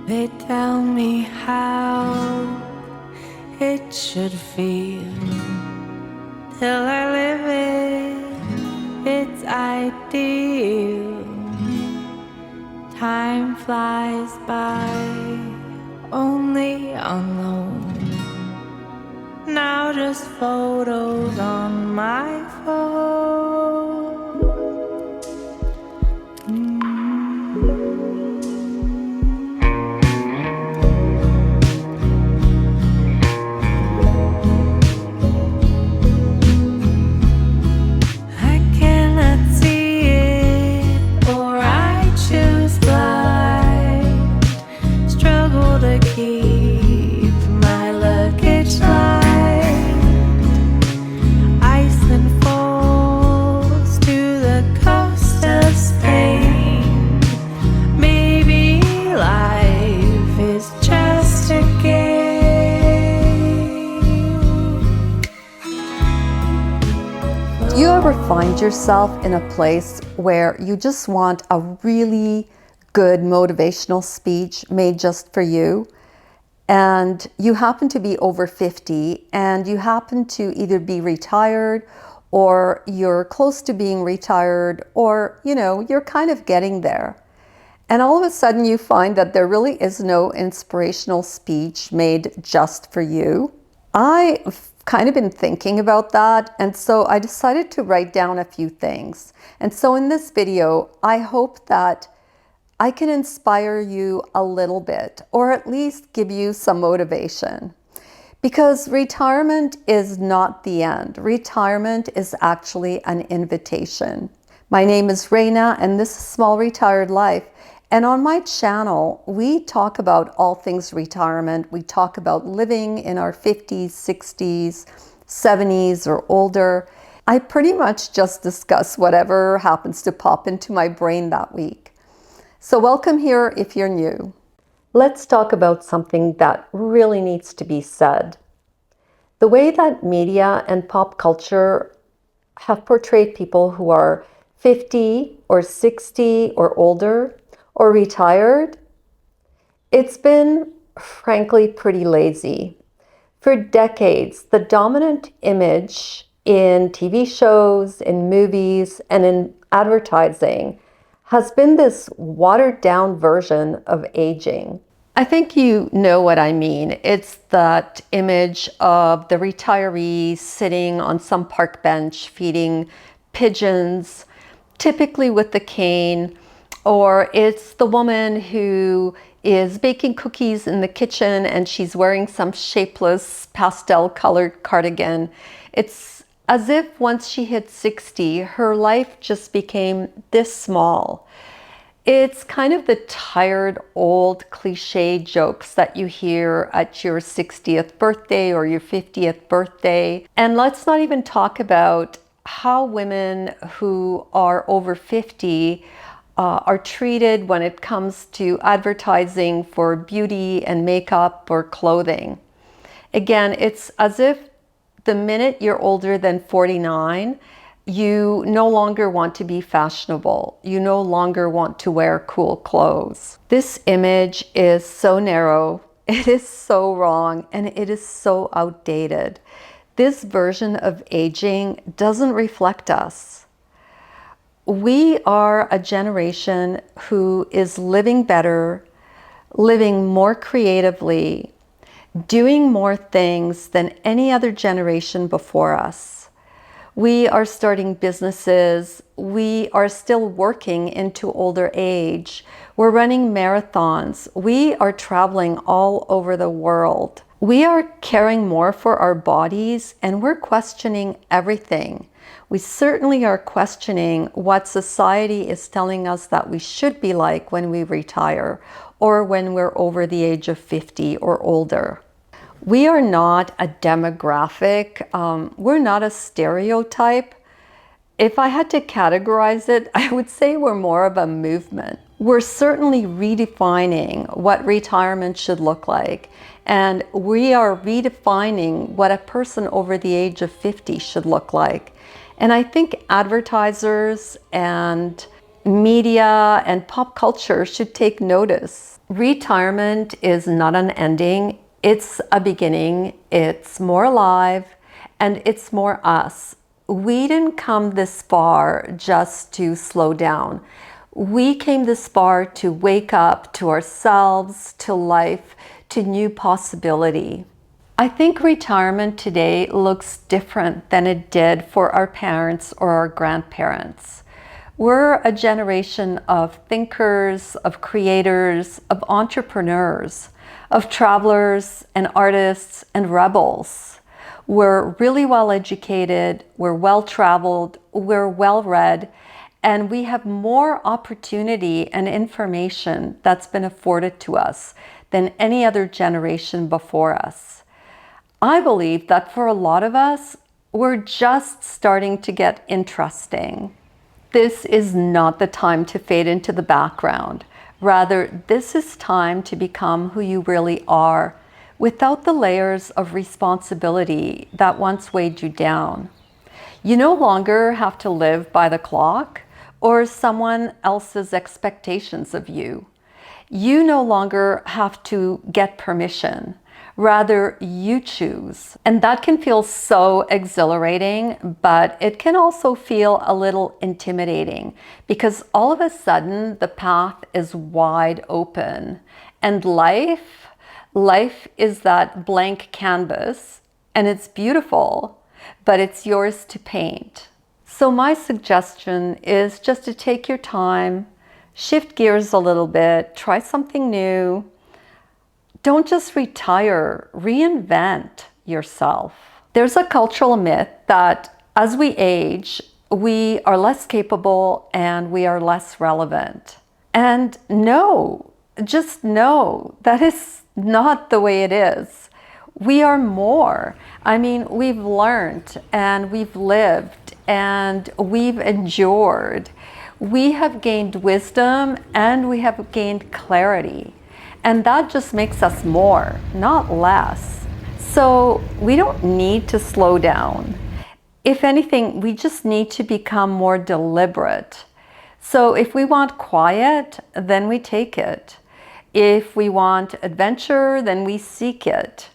They tell me how it should feel till I live it, it's ideal. Time flies by, only alone. Now just photos on my phone. I cannot see it, or I choose blind. Struggle to keep my luggage light. Iceland falls to the coast of Spain. Maybe life is just a game. Do you ever find yourself in a place where you just want a really good motivational speech made just for you? And you happen to be over 50 and you happen to either be retired or you're close to being retired, or you're kind of getting there. And all of a sudden you find that there really is no inspirational speech made just for you. I've kind of been thinking about that, and so I decided to write down a few things. And so in this video, I hope that I can inspire you a little bit, or at least give you some motivation. Because retirement is not the end. Retirement is actually an invitation. My name is Raina, and this is Small Retired Life. And on my channel, we talk about all things retirement. We talk about living in our 50s, 60s, 70s, or older. I pretty much just discuss whatever happens to pop into my brain that week. So welcome here if you're new. Let's talk about something that really needs to be said. The way that media and pop culture have portrayed people who are 50 or 60 or older or retired, it's been frankly pretty lazy. For decades, the dominant image in TV shows, in movies, and in advertising has been this watered down version of aging. I think you know what I mean. It's that image of the retiree sitting on some park bench feeding pigeons, typically with the cane, or it's the woman who is baking cookies in the kitchen and she's wearing some shapeless pastel colored cardigan. It's as if once she hit 60, her life just became this small. It's kind of the tired, old cliche jokes that you hear at your 60th birthday or your 50th birthday. And let's not even talk about how women who are over 50 are treated when it comes to advertising for beauty and makeup or clothing. Again, it's as if the minute you're older than 49, you no longer want to be fashionable. You no longer want to wear cool clothes. This image is so narrow, it is so wrong, and it is so outdated. This version of aging doesn't reflect us. We are a generation who is living better, living more creatively, doing more things than any other generation before us. We are starting businesses. We are still working into older age. We're running marathons. We are traveling all over the world. We are caring more for our bodies, and we're questioning everything. We certainly are questioning what society is telling us that we should be like when we retire or when we're over the age of 50 or older. We are not a demographic. We're not a stereotype. If I had to categorize it, I would say we're more of a movement. We're certainly redefining what retirement should look like. And we are redefining what a person over the age of 50 should look like. And I think advertisers and media and pop culture should take notice. Retirement is not an ending, it's a beginning, it's more alive, and it's more us. We didn't come this far just to slow down. We came this far to wake up to ourselves, to life, to new possibility. I think retirement today looks different than it did for our parents or our grandparents. We're a generation of thinkers, of creators, of entrepreneurs, of travelers and artists and rebels. We're really well educated, we're well traveled, we're well read, and we have more opportunity and information that's been afforded to us than any other generation before us. I believe that for a lot of us, we're just starting to get interesting. This is not the time to fade into the background. Rather, this is time to become who you really are, without the layers of responsibility that once weighed you down. You no longer have to live by the clock or someone else's expectations of you. You no longer have to get permission. Rather, you choose. And that can feel so exhilarating, but it can also feel a little intimidating because all of a sudden the path is wide open. And life is that blank canvas, and it's beautiful, but it's yours to paint. So my suggestion is just to take your time, shift gears a little bit, try something new. Don't just retire, reinvent yourself. There's a cultural myth that as we age, we are less capable and we are less relevant. And no, just no, that is not the way it is. We are more. I mean, we've learned and we've lived and we've endured. We have gained wisdom and we have gained clarity. And that just makes us more, not less. So we don't need to slow down. If anything, we just need to become more deliberate. So if we want quiet, then we take it. If we want adventure, then we seek it.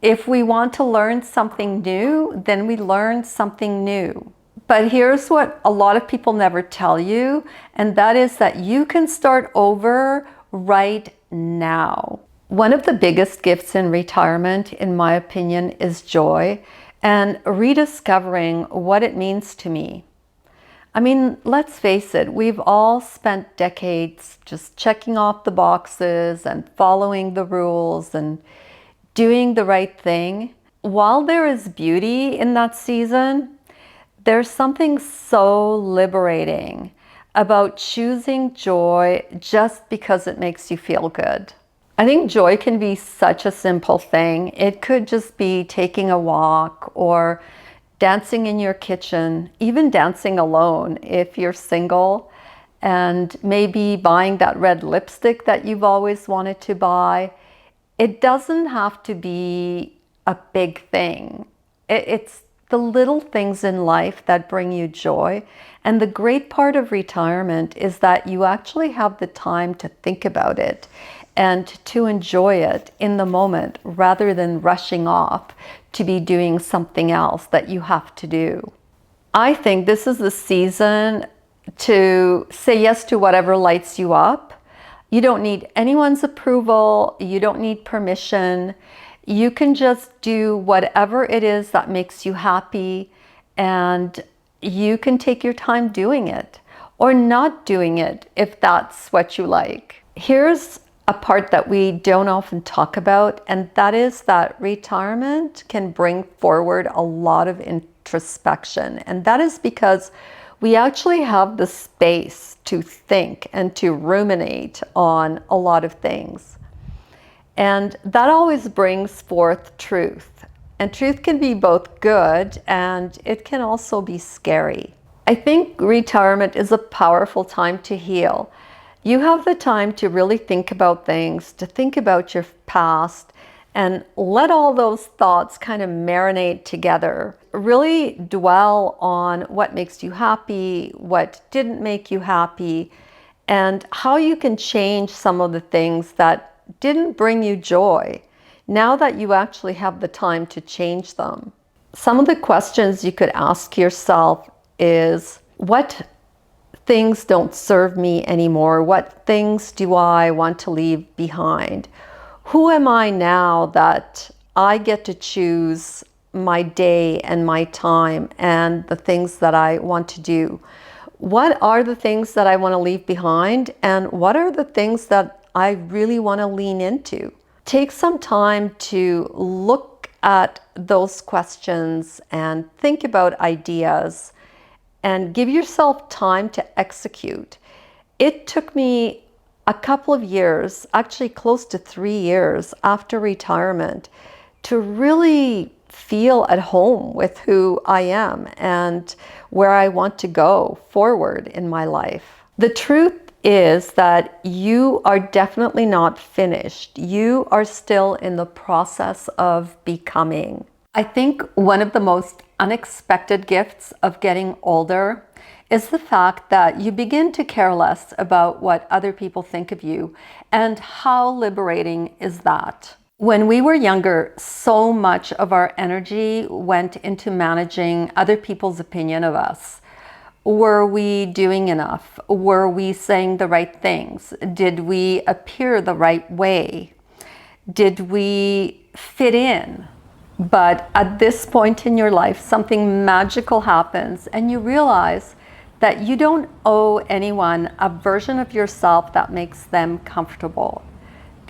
If we want to learn something new, then we learn something new. But here's what a lot of people never tell you, and that is that you can start over right now. One of the biggest gifts in retirement, in my opinion, is joy and rediscovering what it means to me. I mean, let's face it, we've all spent decades just checking off the boxes and following the rules and doing the right thing. While there is beauty in that season, there's something so liberating about choosing joy just because it makes you feel good. I think joy can be such a simple thing. It could just be taking a walk or dancing in your kitchen, even dancing alone if you're single, and maybe buying that red lipstick that you've always wanted to buy. It doesn't have to be a big thing. It's the little things in life that bring you joy. And the great part of retirement is that you actually have the time to think about it and to enjoy it in the moment rather than rushing off to be doing something else that you have to do. I think this is the season to say yes to whatever lights you up. You don't need anyone's approval. You don't need permission. You can just do whatever it is that makes you happy, and you can take your time doing it or not doing it if that's what you like. Here's a part that we don't often talk about, and that is that retirement can bring forward a lot of introspection. And that is because we actually have the space to think and to ruminate on a lot of things. And that always brings forth truth. And truth can be both good and it can also be scary. I think retirement is a powerful time to heal. You have the time to really think about things, to think about your past, and let all those thoughts kind of marinate together. Really dwell on what makes you happy, what didn't make you happy, and how you can change some of the things that didn't bring you joy now that you actually have the time to change them. Some of the questions you could ask yourself is, what things don't serve me anymore? What things do I want to leave behind? Who am I now that I get to choose my day and my time and the things that I want to do? What are the things that I want to leave behind, and what are the things that I really want to lean into? Take some time to look at those questions and think about ideas and give yourself time to execute. It took me a couple of years, actually close to 3 years after retirement, to really feel at home with who I am and where I want to go forward in my life. The truth is that you are definitely not finished. You are still in the process of becoming. I think one of the most unexpected gifts of getting older is the fact that you begin to care less about what other people think of you, and how liberating is that? When we were younger, so much of our energy went into managing other people's opinion of us. Were we doing enough? Were we saying the right things? Did we appear the right way? Did we fit in? But at this point in your life, something magical happens and you realize that you don't owe anyone a version of yourself that makes them comfortable.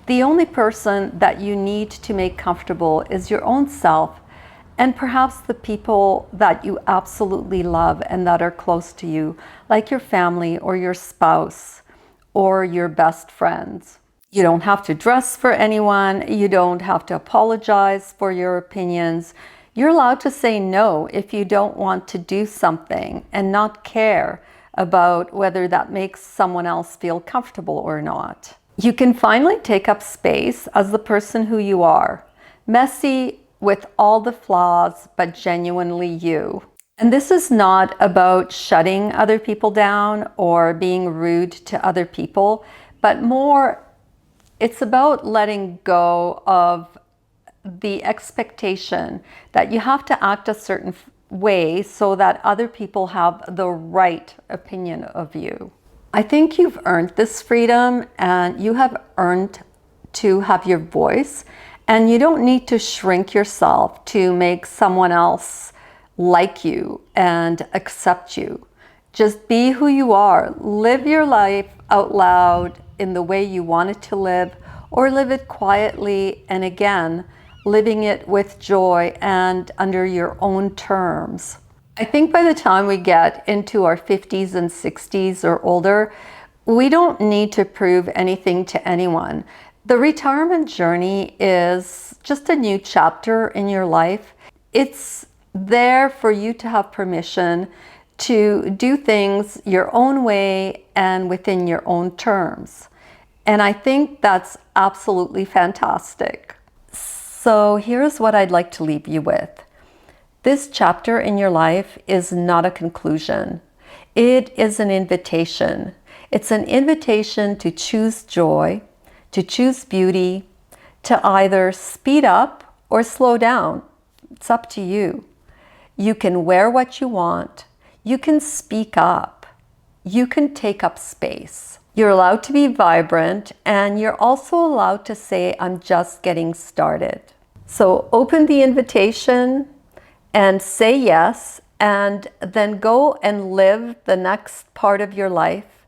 The only person that you need to make comfortable is your own self, and perhaps the people that you absolutely love and that are close to you, like your family or your spouse or your best friends. You don't have to dress for anyone. You don't have to apologize for your opinions. You're allowed to say no if you don't want to do something and not care about whether that makes someone else feel comfortable or not. You can finally take up space as the person who you are, messy with all the flaws, but genuinely you. And this is not about shutting other people down or being rude to other people, but more it's about letting go of the expectation that you have to act a certain way so that other people have the right opinion of you. I think you've earned this freedom, and you have earned to have your voice, and you don't need to shrink yourself to make someone else like you and accept you. Just be who you are. Live your life out loud in the way you want it to live, or live it quietly, and again, living it with joy and under your own terms. I think by the time we get into our 50s and 60s or older, we don't need to prove anything to anyone. The retirement journey is just a new chapter in your life. It's there for you to have permission to do things your own way and within your own terms. And I think that's absolutely fantastic. So here's what I'd like to leave you with. This chapter in your life is not a conclusion. It is an invitation. It's an invitation to choose joy, to choose beauty, to either speed up or slow down. It's up to you. You can wear what you want. You can speak up. You can take up space. You're allowed to be vibrant, and you're also allowed to say, I'm just getting started. So open the invitation and say yes, and then go and live the next part of your life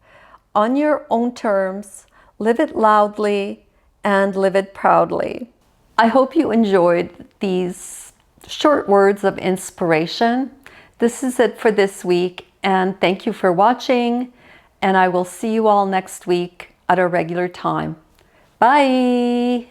on your own terms. Live it loudly and live it proudly. I hope you enjoyed these short words of inspiration. This is it for this week, and thank you for watching, and I will see you all next week at our regular time. Bye!